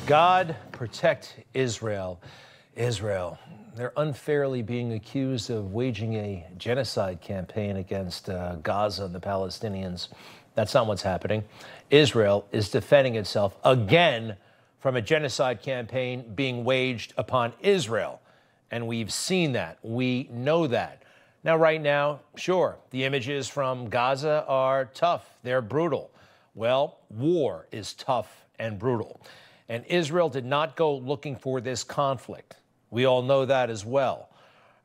God protect Israel. Israel. They're unfairly being accused of waging a genocide campaign against Gaza and the Palestinians. That's not what's happening. Israel is defending itself again from a genocide campaign being waged upon Israel. And we've seen that. We know that. Now, right now, sure, the images from Gaza are tough. They're brutal. Well, war is tough and brutal. And Israel did not go looking for this conflict. We all know that as well.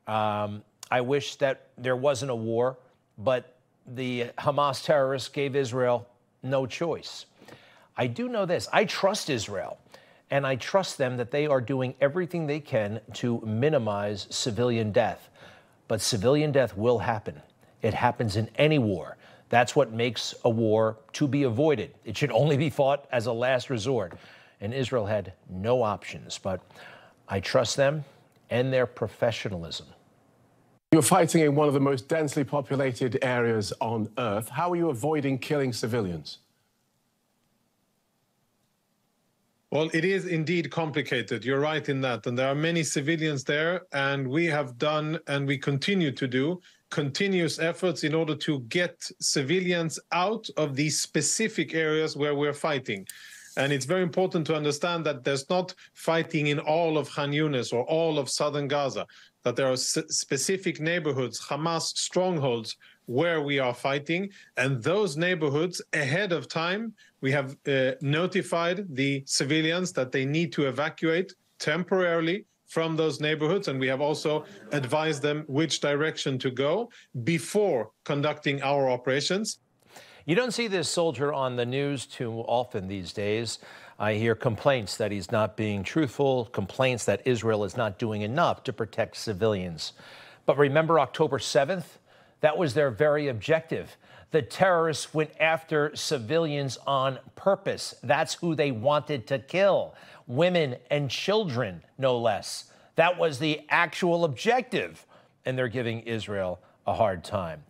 I wish that there wasn't a war, but the Hamas terrorists gave Israel no choice. I do know this. I trust Israel, and I trust them that they are doing everything they can to minimize civilian death. But civilian death will happen. It happens in any war. That's what makes a war to be avoided. It should only be fought as a last resort. And Israel had no options. But I trust them and their professionalism. You're fighting in one of the most densely populated areas on Earth. How are you avoiding killing civilians? Well, it is indeed complicated. You're right in that. And there are many civilians there. And we have done, and we continue to do, continuous efforts in order to get civilians out of these specific areas where we're fighting. And it's very important to understand that there's not fighting in all of Khan Yunis or all of southern Gaza, that there are specific neighborhoods, Hamas strongholds, where we are fighting. And those neighborhoods, ahead of time, we have notified the civilians that they need to evacuate temporarily from those neighborhoods. And we have also advised them which direction to go before conducting our operations. You don't see this soldier on the news too often these days. I hear complaints that he's not being truthful, complaints that Israel is not doing enough to protect civilians. But remember October 7th? That was their very objective. The terrorists went after civilians on purpose. That's who they wanted to kill. Women and children, no less. That was the actual objective. And they're giving Israel a hard time.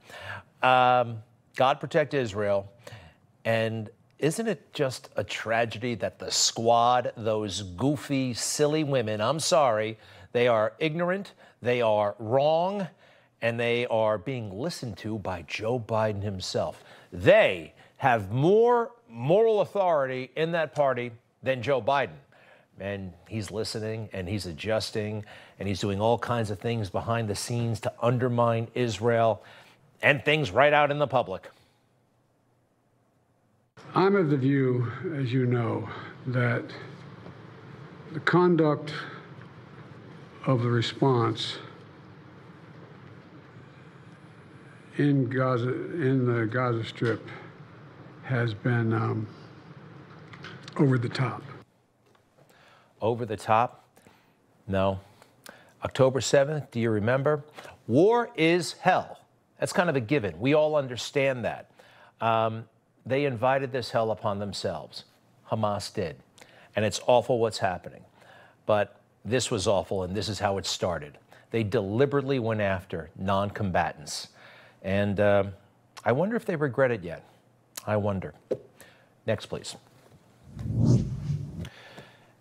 God protect Israel. And isn't it just a tragedy that the squad, those goofy, silly women, I'm sorry, they are ignorant, they are wrong, and they are being listened to by Joe Biden himself. They have more moral authority in that party than Joe Biden. And he's listening, and he's adjusting, and he's doing all kinds of things behind the scenes to undermine Israel and things right out in the public. I'm of the view, as you know, that the conduct of the response in Gaza, in the Gaza Strip, has been over the top. Over the top? No. October 7th, do you remember? War is hell. That's kind of a given. We all understand that. They invited this hell upon themselves. Hamas did. And it's awful what's happening. But this was awful, and this is how it started. They deliberately went after non-combatants. And I wonder if they regret it yet. I wonder. Next, please.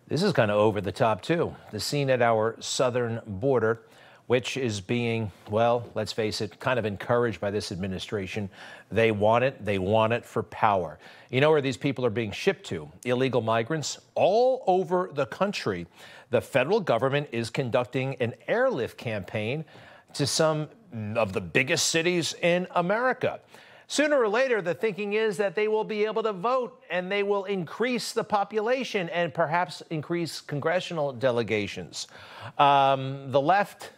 This is kind of over the top, too. The scene at our southern border, which is being, well, let's face it, kind of encouraged by this administration. They want it for power. You know where these people are being shipped to? Illegal migrants all over the country. The federal government is conducting an airlift campaign to some of the biggest cities in America. Sooner or later, the thinking is that they will be able to vote and they will increase the population and perhaps increase congressional delegations. The left,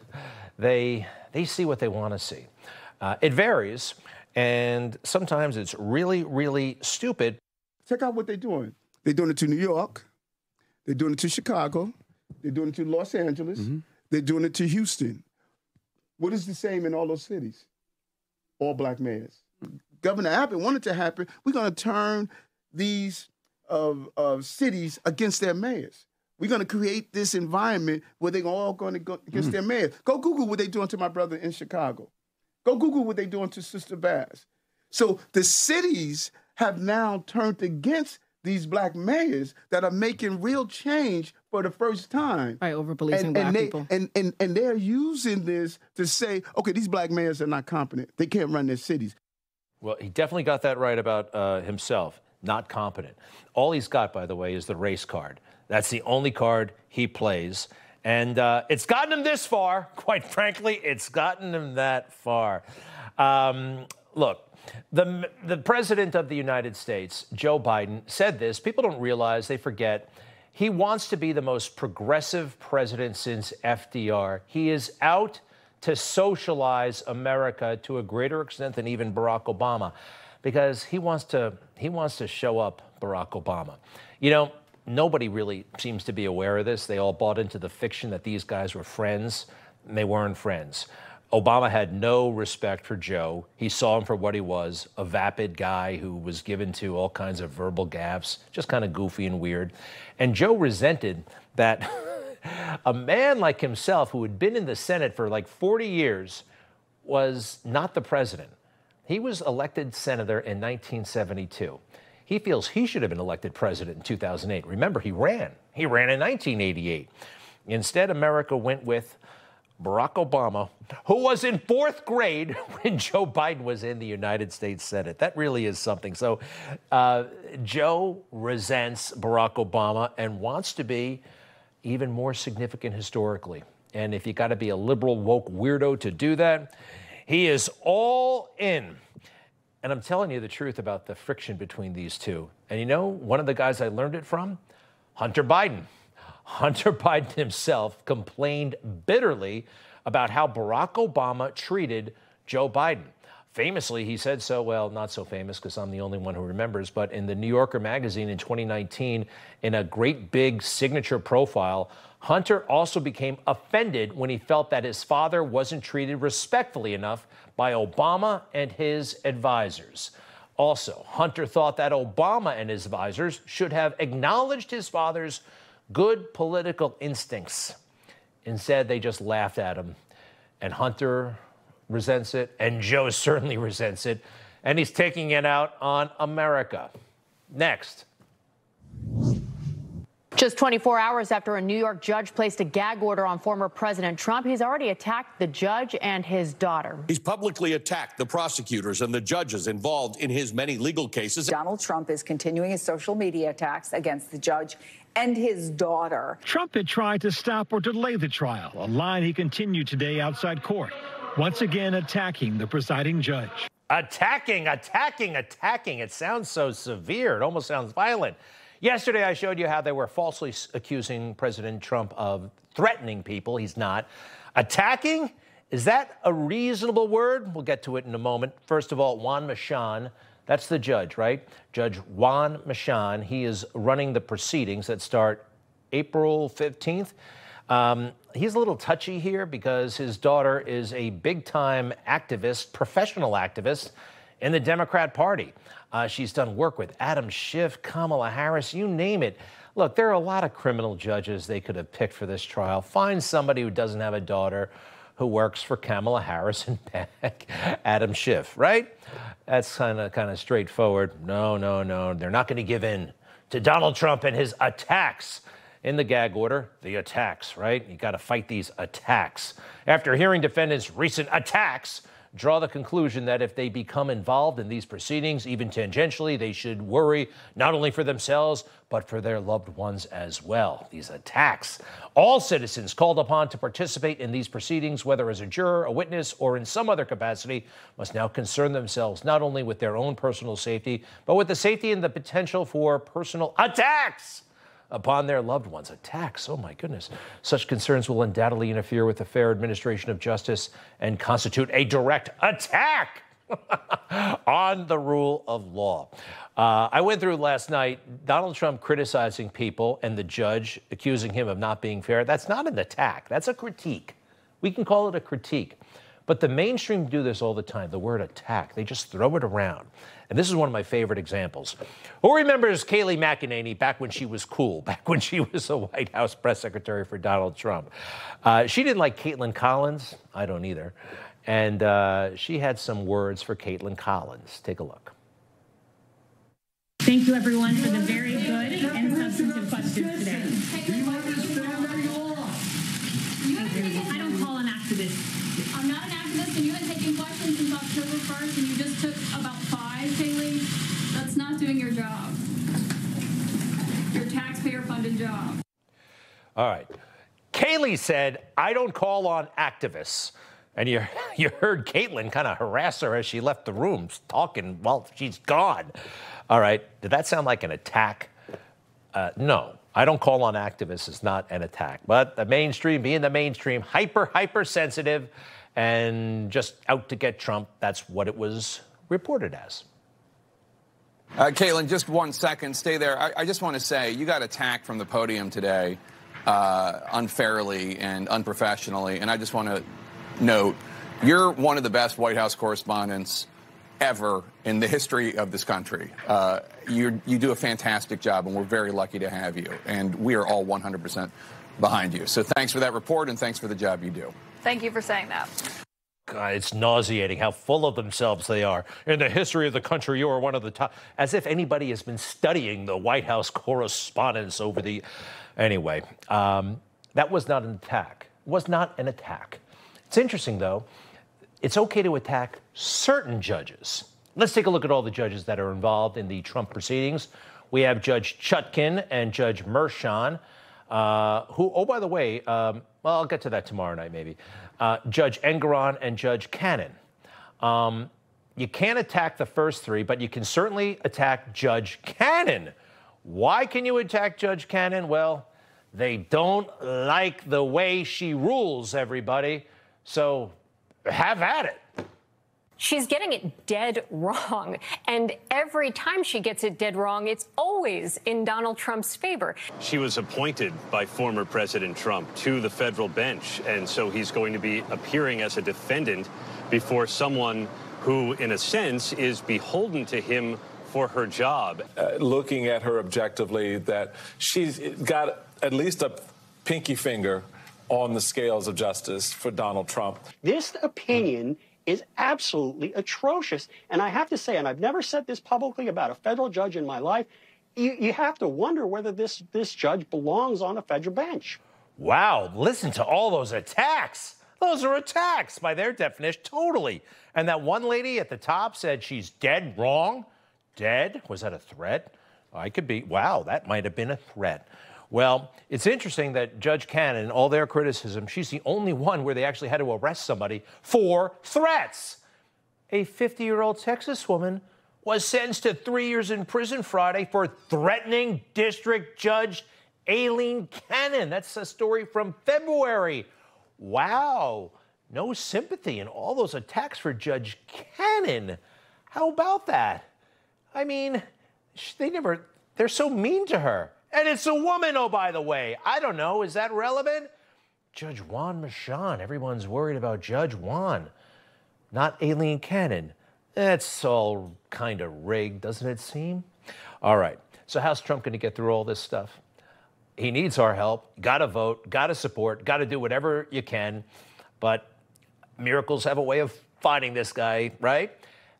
they see what they want to see. It varies, and sometimes it's really, really stupid. Check out what they're doing. They're doing it to New York. They're doing it to Chicago. They're doing it to Los Angeles. Mm-hmm. They're doing it to Houston. What is the same in all those cities? All black mayors. Governor Abbott wanted to happen. We're going to turn these cities against their mayors. We're going to create this environment where they're all going to go against their mayor. Go Google what they're doing to my brother in Chicago. Go Google what they're doing to Sister Bass. So the cities have now turned against these black mayors that are making real change for the first time. By over-policing black people. And they're using this to say, okay, these black mayors are not competent. They can't run their cities. Well, he definitely got that right about himself, not competent. All he's got, by the way, is the race card. That's the only card he plays. And it's gotten him this far. Quite frankly, it's gotten him that far. Look, the president of the United States, Joe Biden, said this. People don't realize, they forget. He wants to be the most progressive president since FDR. He is out to socialize America to a greater extent than even Barack Obama, because he wants to show up Barack Obama. You know, nobody really seems to be aware of this. They all bought into the fiction that these guys were friends, and they weren't friends. Obama had no respect for Joe. He saw him for what he was, a vapid guy who was given to all kinds of verbal gaffes, just kind of goofy and weird. And Joe resented that a man like himself, who had been in the Senate for like 40 years, was not the president. He was elected senator in 1972. He feels he should have been elected president in 2008. Remember, he ran. He ran in 1988. Instead, America went with Barack Obama, who was in 4th grade when Joe Biden was in the United States Senate. That really is something. So Joe resents Barack Obama and wants to be even more significant historically. And if you got to be a liberal, woke weirdo to do that, he is all in. And I'm telling you the truth about the friction between these two. And you know, one of the guys I learned it from, Hunter Biden. Hunter Biden himself complained bitterly about how Barack Obama treated Joe Biden. Famously, he said so, well, not so famous because I'm the only one who remembers, but in the New Yorker magazine in 2019, in a great big signature profile, Hunter also became offended when he felt that his father wasn't treated respectfully enough by Obama and his advisors. Also, Hunter thought that Obama and his advisors should have acknowledged his father's good political instincts. Instead, they just laughed at him. And Hunter resents it, and Joe certainly resents it, and he's taking it out on America. Next. Just 24 hours after a New York judge placed a gag order on former President Trump, he's already attacked the judge and his daughter. He's publicly attacked the prosecutors and the judges involved in his many legal cases. Donald Trump is continuing his social media attacks against the judge and his daughter. Trump had tried to stop or delay the trial, a line he continued today outside court, once again attacking the presiding judge. Attacking. It sounds so severe. It almost sounds violent. Yesterday, I showed you how they were falsely accusing President Trump of threatening people. He's not. Attacking? Is that a reasonable word? We'll get to it in a moment. First of all, Juan Machan, that's the judge, right? Judge Juan Machan, he is running the proceedings that start April 15th. He's a little touchy here because his daughter is a big-time activist, professional activist in the Democrat Party. She's done work with Adam Schiff, Kamala Harris, you name it. Look, there are a lot of criminal judges they could have picked for this trial. Find somebody who doesn't have a daughter who works for Kamala Harris and back Adam Schiff, right? That's kind of straightforward. No. They're not going to give in to Donald Trump and his attacks. In the gag order, the attacks, right? You got to fight these attacks. After hearing defendants' recent attacks, draw the conclusion that if they become involved in these proceedings, even tangentially, they should worry not only for themselves, but for their loved ones as well. These attacks. All citizens called upon to participate in these proceedings, whether as a juror, a witness, or in some other capacity, must now concern themselves not only with their own personal safety, but with the safety and the potential for personal attacks upon their loved ones. Attacks, oh my goodness. Such concerns will undoubtedly interfere with the fair administration of justice and constitute a direct attack on the rule of law. I went through last night Donald Trump criticizing people and the judge accusing him of not being fair. That's not an attack. That's a critique. We can call it a critique. But the mainstream do this all the time, the word attack. They just throw it around. And this is one of my favorite examples. Who remembers Kayleigh McEnany back when she was cool, back when she was a White House press secretary for Donald Trump? She didn't like Caitlin Collins. I don't either. And she had some words for Caitlin Collins. Take a look. Thank you, everyone, for the very good and substantive questions today. Do you understand that you lost? I don't call an activist. I'm not an activist, and you've been taking questions since October 1st, and you just took about 5, Kaylee. That's not doing your job. Your taxpayer-funded job. All right. Kaylee said, I don't call on activists. And you heard Caitlin kind of harass her as she left the room, talking while she's gone. All right. Did that sound like an attack? No. I don't call on activists is not an attack. But the mainstream, being the mainstream, hypersensitive and just out to get Trump, that's what it was reported as. Caitlin, just 1 second. Stay there. I just want to say you got attacked from the podium today unfairly and unprofessionally. And I just want to note, you're one of the best White House correspondents ever in the history of this country. You do a fantastic job, and we're very lucky to have you. And we are all 100% behind you. So thanks for that report, and thanks for the job you do. Thank you for saying that. God, it's nauseating how full of themselves they are. In the history of the country, you are one of the top. As if anybody has been studying the White House correspondence over the... Anyway, that was not an attack. It was not an attack. It's interesting, though. It's okay to attack certain judges. Let's take a look at all the judges that are involved in the Trump proceedings. We have Judge Chutkan and Judge Merchan, who, oh, by the way, well, I'll get to that tomorrow night, maybe. Judge Engoron and Judge Cannon. You can't attack the first three, but you can certainly attack Judge Cannon. Why can you attack Judge Cannon? Well, they don't like the way she rules, everybody. So have at it. She's getting it dead wrong. And every time she gets it dead wrong, it's always in Donald Trump's favor. She was appointed by former President Trump to the federal bench. And so he's going to be appearing as a defendant before someone who, in a sense, is beholden to him for her job. Looking at her objectively, that she's got at least a pinky finger on the scales of justice for Donald Trump. This opinion is absolutely atrocious. And I have to say, and I've never said this publicly about a federal judge in my life, you have to wonder whether this judge belongs on a federal bench. Wow, listen to all those attacks. Those are attacks by their definition, totally. And that one lady at the top said she's dead wrong. Dead? Was that a threat? I could be. Wow, that might have been a threat. Well, it's interesting that Judge Cannon, all their criticism, she's the only one where they actually had to arrest somebody for threats. A 50-year-old Texas woman was sentenced to 3 years in prison Friday for threatening District Judge Aileen Cannon. That's a story from February. Wow, no sympathy in all those attacks for Judge Cannon. How about that? I mean, they're so mean to her. And it's a woman, oh, by the way. I don't know, is that relevant? Judge Juan Merchan, everyone's worried about Judge Juan, not Aileen Cannon. That's all kind of rigged, doesn't it seem? All right, so how's Trump going to get through all this stuff? He needs our help. Got to vote, got to support, got to do whatever you can. But miracles have a way of fighting this guy, right?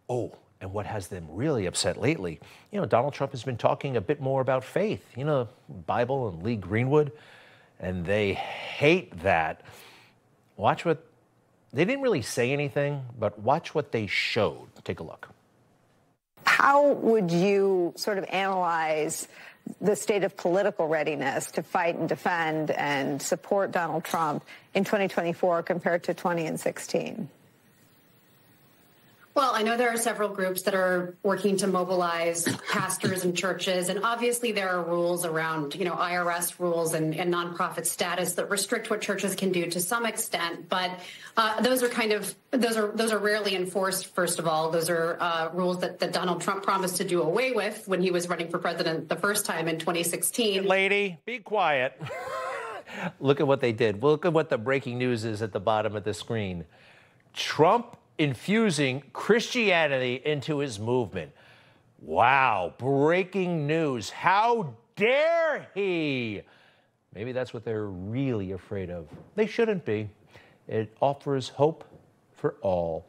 Oh, and what has them really upset lately, you know, Donald Trump has been talking a bit more about faith, you know, Bible and Lee Greenwood, and they hate that. Watch what, they didn't really say anything, but watch what they showed. Take a look. How would you sort of analyze the state of political readiness to fight and defend and support Donald Trump in 2024 compared to 2016? Well, I know there are several groups that are working to mobilize pastors and churches, and obviously there are rules around, you know, IRS rules and nonprofit status that restrict what churches can do to some extent. But those are rarely enforced. First of all, those are rules that Donald Trump promised to do away with when he was running for president the first time in 2016. Lady, be quiet. Look at what they did. Look at what the breaking news is at the bottom of the screen. Trump infusing Christianity into his movement. Wow, breaking news. How dare he? Maybe that's what they're really afraid of. They shouldn't be. It offers hope for all.